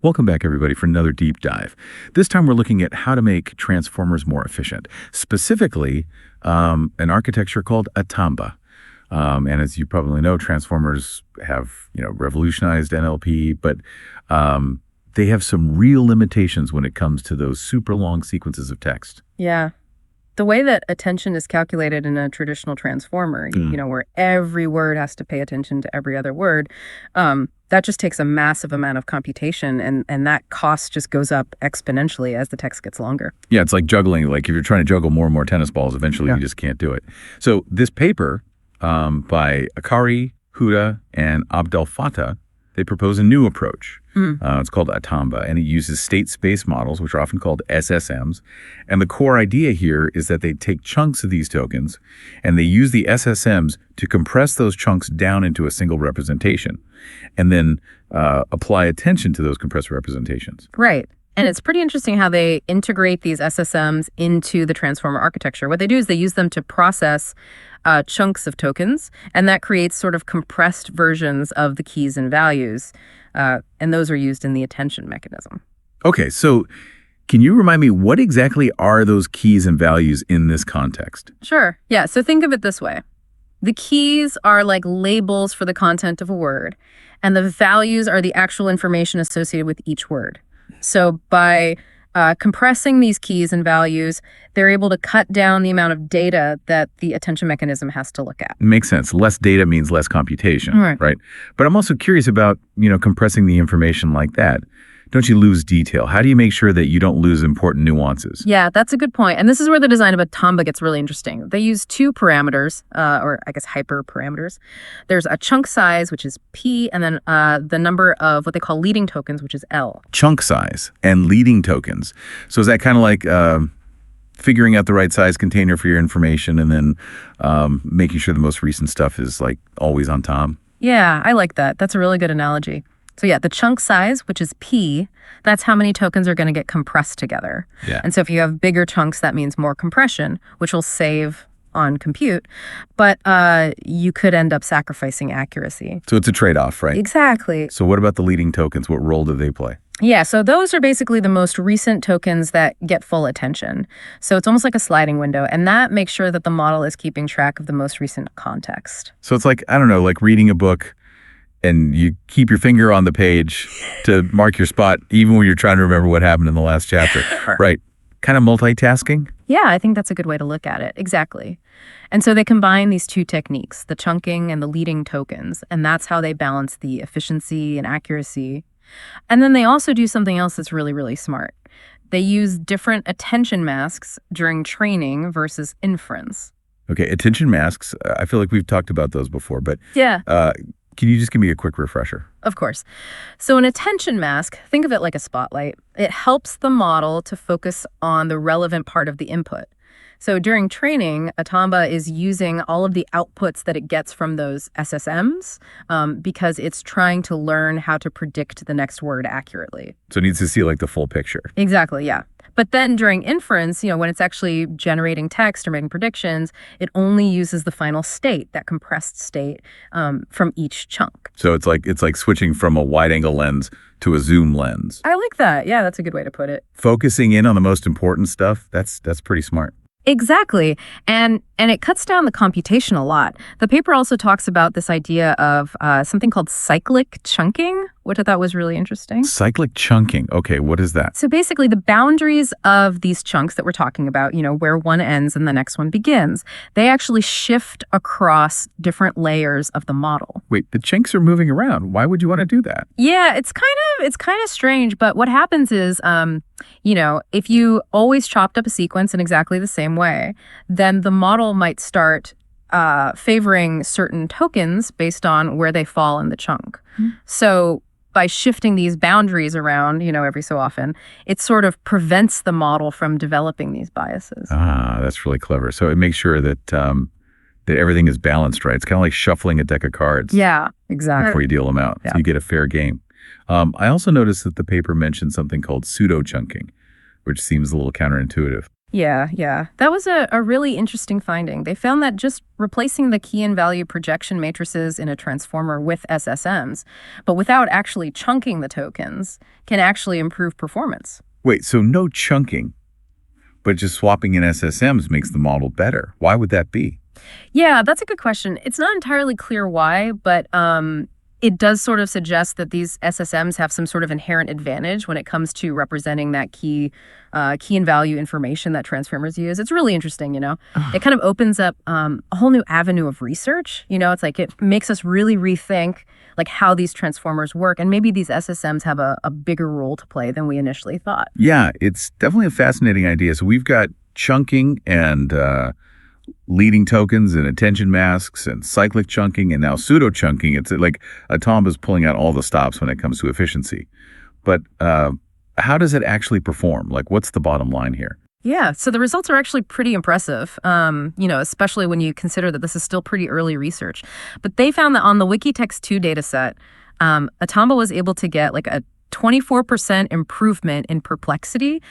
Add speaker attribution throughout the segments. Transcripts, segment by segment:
Speaker 1: Welcome back, everybody, for another deep dive. This time we're looking at how to make transformers more efficient, specifically an architecture called Attamba. And as you probably know, transformers have revolutionized NLP, but they have some real limitations when it comes to those super long sequences of text.
Speaker 2: Yeah. The way that attention is calculated in a traditional transformer, where every word has to pay attention to every other word, that just takes a massive amount of computation, and that cost just goes up exponentially as the text gets longer.
Speaker 1: Yeah, it's like juggling. Like if you're trying to juggle more and more tennis balls, eventually you just can't do it. So this paper by Akari, Huda, and Abdel Fattah, they propose a new approach. It's called Attamba, and it uses state space models, which are often called SSMs. And the core idea here is that they take chunks of these tokens, and they use the SSMs to compress those chunks down into a single representation, and then apply attention to those compressed representations.
Speaker 2: Right. And it's pretty interesting how they integrate these SSMs into the transformer architecture. What they do is they use them to process chunks of tokens, and that creates sort of compressed versions of the keys and values. And those are used in the attention mechanism.
Speaker 1: Okay, so can you remind me, what exactly are those keys and values in this context?
Speaker 2: Sure. Yeah, so think of it this way. The keys are like labels for the content of a word, and the values are the actual information associated with each word. So by compressing these keys and values, they're able to cut down the amount of data that the attention mechanism has to look at.
Speaker 1: Makes sense. Less data means less computation, right? But I'm also curious about, compressing the information like that. Don't you lose detail? How do you make sure that you don't lose important nuances?
Speaker 2: Yeah, that's a good point. And this is where the design of Attamba gets really interesting. They use two parameters, or I guess hyperparameters. There's a chunk size, which is P, and then the number of what they call leading tokens, which is L.
Speaker 1: Chunk size and leading tokens. So is that kind of like figuring out the right size container for your information, and then making sure the most recent stuff is like always on top?
Speaker 2: Yeah, I like that. That's a really good analogy. So yeah, the chunk size, which is P, that's how many tokens are going to get compressed together.
Speaker 1: Yeah.
Speaker 2: And so if you have bigger chunks, that means more compression, which will save on compute. But you could end up sacrificing accuracy.
Speaker 1: So it's a trade-off, right?
Speaker 2: Exactly.
Speaker 1: So what about the leading tokens? What role do they play?
Speaker 2: Yeah, so those are basically the most recent tokens that get full attention. So it's almost like a sliding window, and that makes sure that the model is keeping track of the most recent context.
Speaker 1: So it's like, I don't know, like reading a book, and you keep your finger on the page to mark your spot, even when you're trying to remember what happened in the last chapter. Right. Kind of multitasking?
Speaker 2: Yeah, I think that's a good way to look at it. Exactly. And so they combine these two techniques, the chunking and the leading tokens, and that's how they balance the efficiency and accuracy. And then they also do something else that's really, really smart. They use different attention masks during training versus inference.
Speaker 1: Okay, attention masks, I feel like we've talked about those before, but
Speaker 2: yeah.
Speaker 1: Can you just give me a quick refresher?
Speaker 2: Of course. So an attention mask, think of it like a spotlight. It helps the model to focus on the relevant part of the input. So during training, Attamba is using all of the outputs that it gets from those SSMs because it's trying to learn how to predict the next word accurately.
Speaker 1: So it needs to see like the full picture.
Speaker 2: Exactly, yeah. But then during inference, when it's actually generating text or making predictions, it only uses the final state, that compressed state from each chunk.
Speaker 1: So it's like switching from a wide-angle lens to a zoom lens.
Speaker 2: I like that. Yeah, that's a good way to put it.
Speaker 1: Focusing in on the most important stuff, that's pretty smart.
Speaker 2: Exactly. And it cuts down the computation a lot. The paper also talks about this idea of something called cyclic chunking, which I thought was really interesting.
Speaker 1: Cyclic chunking. Okay, what is that?
Speaker 2: So basically the boundaries of these chunks that we're talking about, where one ends and the next one begins, they actually shift across different layers of the model.
Speaker 1: Wait, the chunks are moving around. Why would you want to do that?
Speaker 2: Yeah, it's kind of strange, but what happens is, if you always chopped up a sequence in exactly the same way, then the model might start favoring certain tokens based on where they fall in the chunk. So by shifting these boundaries around, every so often, it sort of prevents the model from developing these biases.
Speaker 1: Ah, that's really clever. So it makes sure that that everything is balanced, right? It's kind of like shuffling a deck of cards.
Speaker 2: Yeah, exactly.
Speaker 1: Before you deal them out.
Speaker 2: Yeah.
Speaker 1: So you get a fair game. I also noticed that the paper mentioned something called pseudo-chunking, which seems a little counterintuitive.
Speaker 2: Yeah. That was a really interesting finding. They found that just replacing the key and value projection matrices in a transformer with SSMs, but without actually chunking the tokens, can actually improve performance.
Speaker 1: Wait, so no chunking, but just swapping in SSMs makes the model better. Why would that be?
Speaker 2: Yeah, that's a good question. It's not entirely clear why, but it does sort of suggest that these SSMs have some sort of inherent advantage when it comes to representing that key and value information that transformers use. It's really interesting, you know. It kind of opens up a whole new avenue of research. You know, it's like it makes us really rethink like how these transformers work, and maybe these SSMs have a bigger role to play than we initially thought.
Speaker 1: Yeah, it's definitely a fascinating idea. So we've got chunking and leading tokens and attention masks and cyclic chunking and now pseudo chunking. It's like Attamba's pulling out all the stops when it comes to efficiency. But how does it actually perform? Like, what's the bottom line here?
Speaker 2: Yeah, so the results are actually pretty impressive, you know, especially when you consider that this is still pretty early research. But they found that on the Wikitext2 dataset, Attamba was able to get like a 24% improvement in perplexity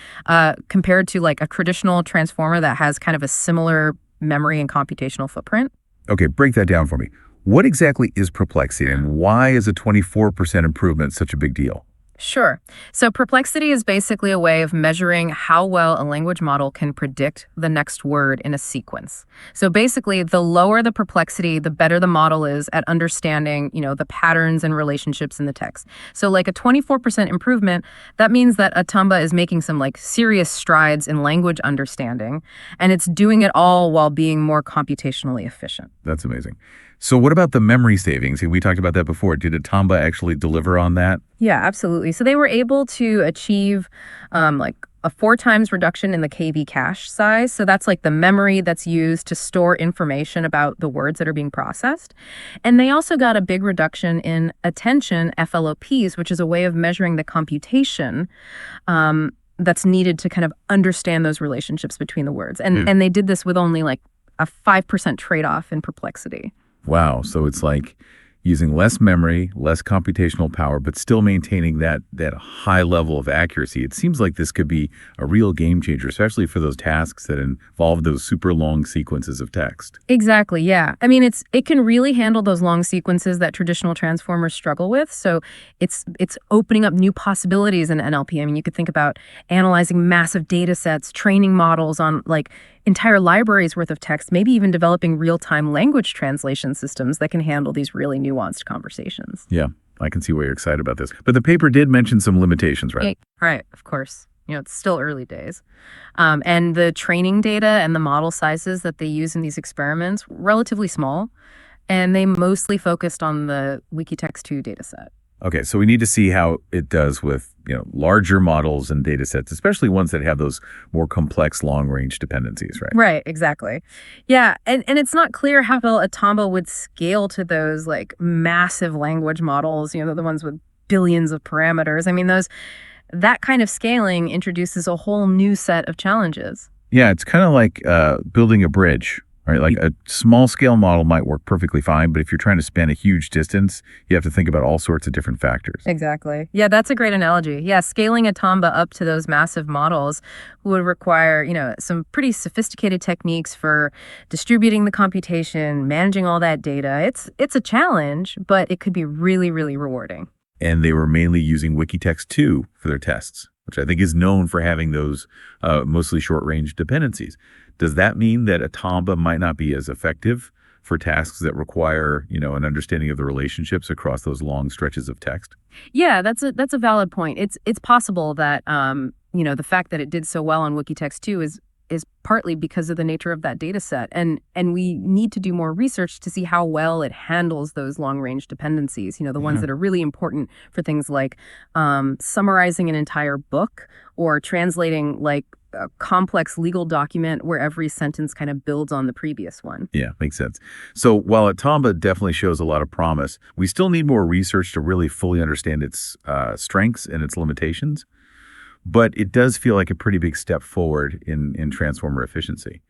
Speaker 2: compared to like a traditional transformer that has kind of a similar memory and computational footprint.
Speaker 1: Okay, break that down for me. What exactly is perplexity and why is a 24% improvement such a big deal?
Speaker 2: Sure. So perplexity is basically a way of measuring how well a language model can predict the next word in a sequence. So basically, the lower the perplexity, the better the model is at understanding, you know, the patterns and relationships in the text. So like a 24% improvement, that means that Attamba is making some like serious strides in language understanding, and it's doing it all while being more computationally efficient.
Speaker 1: That's amazing. So what about the memory savings? We talked about that before. Did Attamba actually deliver on that?
Speaker 2: Yeah, absolutely. So they were able to achieve like a 4 times reduction in the KB cache size. So that's like the memory that's used to store information about the words that are being processed. And they also got a big reduction in attention FLOPs, which is a way of measuring the computation that's needed to kind of understand those relationships between the words. And they did this with only like a 5% trade-off in perplexity.
Speaker 1: Wow. So it's like using less memory, less computational power, but still maintaining that high level of accuracy. It seems like this could be a real game changer, especially for those tasks that involve those super long sequences of text.
Speaker 2: Exactly, yeah. I mean, it can really handle those long sequences that traditional transformers struggle with. So it's opening up new possibilities in NLP. I mean, you could think about analyzing massive data sets, training models on like entire libraries worth of text, maybe even developing real-time language translation systems that can handle these really nuanced conversations.
Speaker 1: Yeah, I can see why you're excited about this. But the paper did mention some limitations, right?
Speaker 2: Right, of course. You know, it's still early days. And the training data and the model sizes that they use in these experiments, relatively small, and they mostly focused on the Wikitext2 dataset.
Speaker 1: Okay, so we need to see how it does with, larger models and data sets, especially ones that have those more complex long-range dependencies, right?
Speaker 2: Right, exactly. Yeah, and it's not clear how well Attamba would scale to those like massive language models, you know, the ones with billions of parameters. I mean, that kind of scaling introduces a whole new set of challenges.
Speaker 1: Yeah, it's kind of like building a bridge, right? Like a small scale model might work perfectly fine, but if you're trying to span a huge distance, you have to think about all sorts of different factors.
Speaker 2: Exactly. Yeah, that's a great analogy. Yeah, scaling Attamba up to those massive models would require, you know, some pretty sophisticated techniques for distributing the computation, managing all that data. It's a challenge, but it could be really, really rewarding.
Speaker 1: And they were mainly using Wikitext2 for their tests, which I think is known for having those mostly short-range dependencies. Does that mean that Attamba might not be as effective for tasks that require, an understanding of the relationships across those long stretches of text?
Speaker 2: Yeah, that's a valid point. It's possible that the fact that it did so well on Wikitext2 is partly because of the nature of that data set. And we need to do more research to see how well it handles those long-range dependencies, the ones that are really important for things like summarizing an entire book or translating like a complex legal document where every sentence kind of builds on the previous one.
Speaker 1: Yeah, makes sense. So while Attamba definitely shows a lot of promise, we still need more research to really fully understand its strengths and its limitations. But it does feel like a pretty big step forward in transformer efficiency,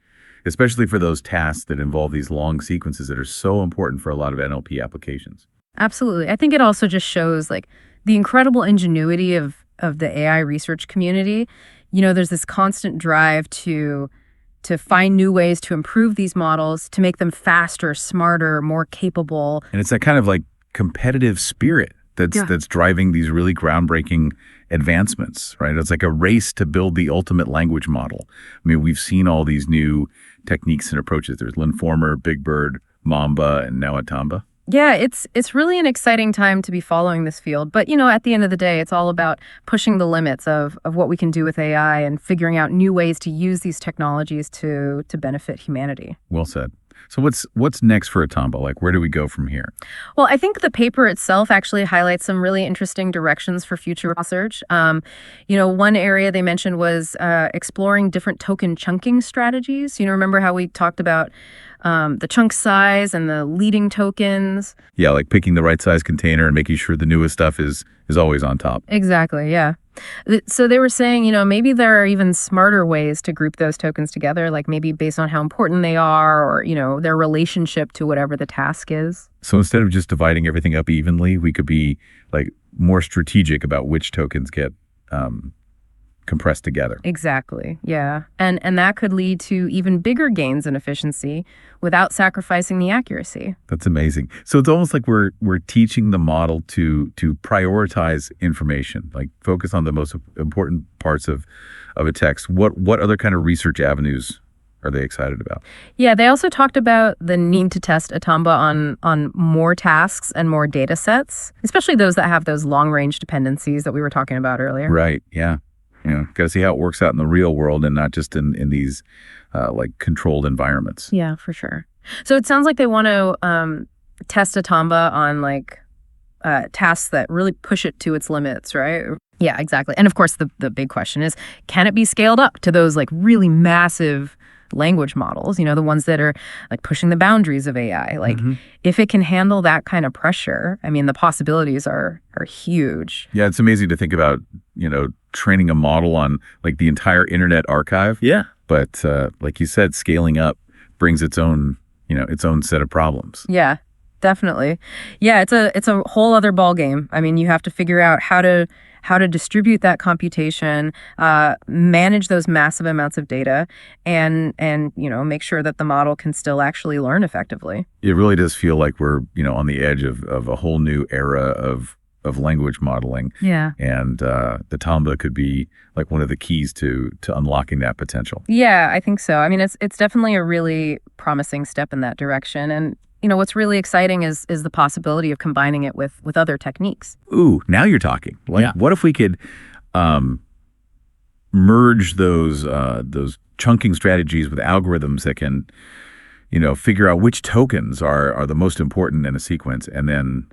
Speaker 1: especially for those tasks that involve these long sequences that are so important for a lot of NLP applications.
Speaker 2: Absolutely. I think it also just shows like the incredible ingenuity of the AI research community. there's this constant drive to find new ways to improve these models, to make them faster, smarter, more capable.
Speaker 1: And it's that kind of like competitive spirit that's driving these really groundbreaking advancements, right? It's like a race to build the ultimate language model. I mean, we've seen all these new techniques and approaches. There's Linformer, Big Bird, Mamba, and now Attamba.
Speaker 2: Yeah, it's really an exciting time to be following this field. But, at the end of the day, it's all about pushing the limits of what we can do with AI and figuring out new ways to use these technologies to benefit humanity.
Speaker 1: Well said. So what's next for Attamba? Like, where do we go from here?
Speaker 2: Well, I think the paper itself actually highlights some really interesting directions for future research. One area they mentioned was exploring different token chunking strategies. Remember how we talked about the chunk size and the leading tokens?
Speaker 1: Yeah, like picking the right size container and making sure the newest stuff is always on top.
Speaker 2: Exactly, yeah. So they were saying, maybe there are even smarter ways to group those tokens together, like maybe based on how important they are or, their relationship to whatever the task is.
Speaker 1: So instead of just dividing everything up evenly, we could be like more strategic about which tokens get compressed together.
Speaker 2: Exactly, yeah. And that could lead to even bigger gains in efficiency without sacrificing the accuracy.
Speaker 1: That's amazing. So it's almost like we're teaching the model to prioritize information, like focus on the most important parts of a text. What other kind of research avenues are they excited about?
Speaker 2: Yeah, they also talked about the need to test Attamba on more tasks and more data sets, especially those that have those long-range dependencies that we were talking about earlier.
Speaker 1: Right, yeah. Got to see how it works out in the real world and not just in these like controlled environments.
Speaker 2: Yeah, for sure. So it sounds like they want to test Attamba on like tasks that really push it to its limits, right? Yeah, exactly. And of course, the big question is, can it be scaled up to those like really massive language models, the ones that are like pushing the boundaries of AI? Like if it can handle that kind of pressure, I mean, the possibilities are huge.
Speaker 1: Yeah, it's amazing to think about, training a model on like the entire internet archive.
Speaker 3: Yeah.
Speaker 1: But like you said, scaling up brings its own set of problems.
Speaker 2: Yeah, definitely. Yeah, it's a whole other ballgame. I mean, you have to figure out how to distribute that computation, manage those massive amounts of data, and make sure that the model can still actually learn effectively.
Speaker 1: It really does feel like we're on the edge of a whole new era of language modeling.
Speaker 2: Yeah.
Speaker 1: And the Attamba could be like one of the keys to unlocking that potential.
Speaker 2: Yeah, I think so. I mean, it's definitely a really promising step in that direction. And what's really exciting is the possibility of combining it with other techniques.
Speaker 1: Ooh, now you're talking. Like, what if we could merge those chunking strategies with algorithms that can, figure out which tokens are the most important in a sequence, and then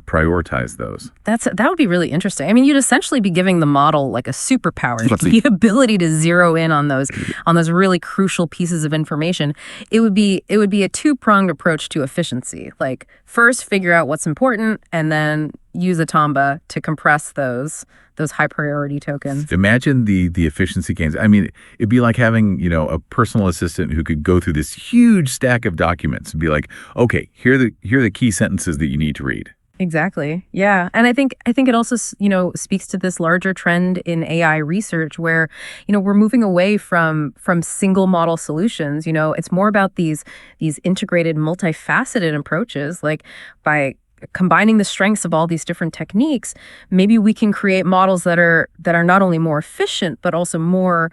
Speaker 1: prioritize those.
Speaker 2: That would be really interesting. I mean, you'd essentially be giving the model like a superpower, the ability to zero in on those really crucial pieces of information. It would be a two-pronged approach to efficiency. Like first figure out what's important and then use Attamba to compress those high priority tokens.
Speaker 1: Imagine the efficiency gains. I mean, it'd be like having, a personal assistant who could go through this huge stack of documents and be like, okay, here are the key sentences that you need to read.
Speaker 2: Exactly. Yeah. And I think it also, speaks to this larger trend in AI research where, we're moving away from single model solutions. It's more about these integrated, multifaceted approaches. Like by combining the strengths of all these different techniques, maybe we can create models that are not only more efficient, but also more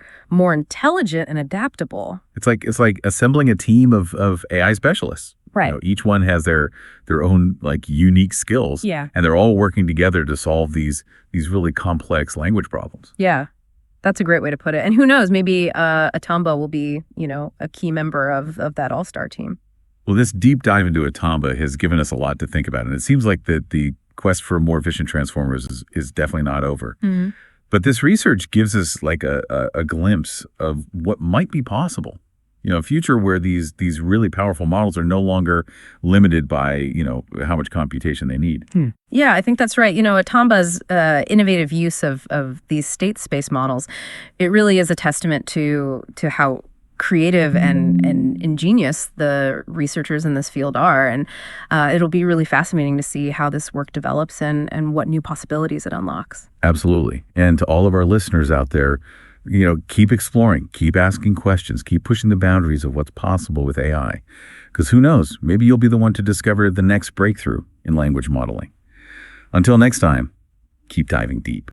Speaker 2: intelligent and adaptable.
Speaker 1: It's like assembling a team of AI specialists.
Speaker 2: Right.
Speaker 1: Each one has their own like unique skills.
Speaker 2: Yeah.
Speaker 1: And they're all working together to solve these really complex language problems.
Speaker 2: Yeah. That's a great way to put it. And who knows, maybe Attamba will be, a key member of that all-star team.
Speaker 1: Well, this deep dive into Attamba has given us a lot to think about. And it seems like that the quest for more efficient transformers is definitely not over.
Speaker 2: Mm-hmm.
Speaker 1: But this research gives us like a glimpse of what might be possible. A future where these really powerful models are no longer limited by, how much computation they need.
Speaker 2: Yeah, I think that's right. Attamba's innovative use of these state space models, it really is a testament to how creative and ingenious the researchers in this field are. And it'll be really fascinating to see how this work develops and what new possibilities it unlocks.
Speaker 1: Absolutely. And to all of our listeners out there, keep exploring, keep asking questions, keep pushing the boundaries of what's possible with AI. Because who knows, maybe you'll be the one to discover the next breakthrough in language modeling. Until next time, keep diving deep.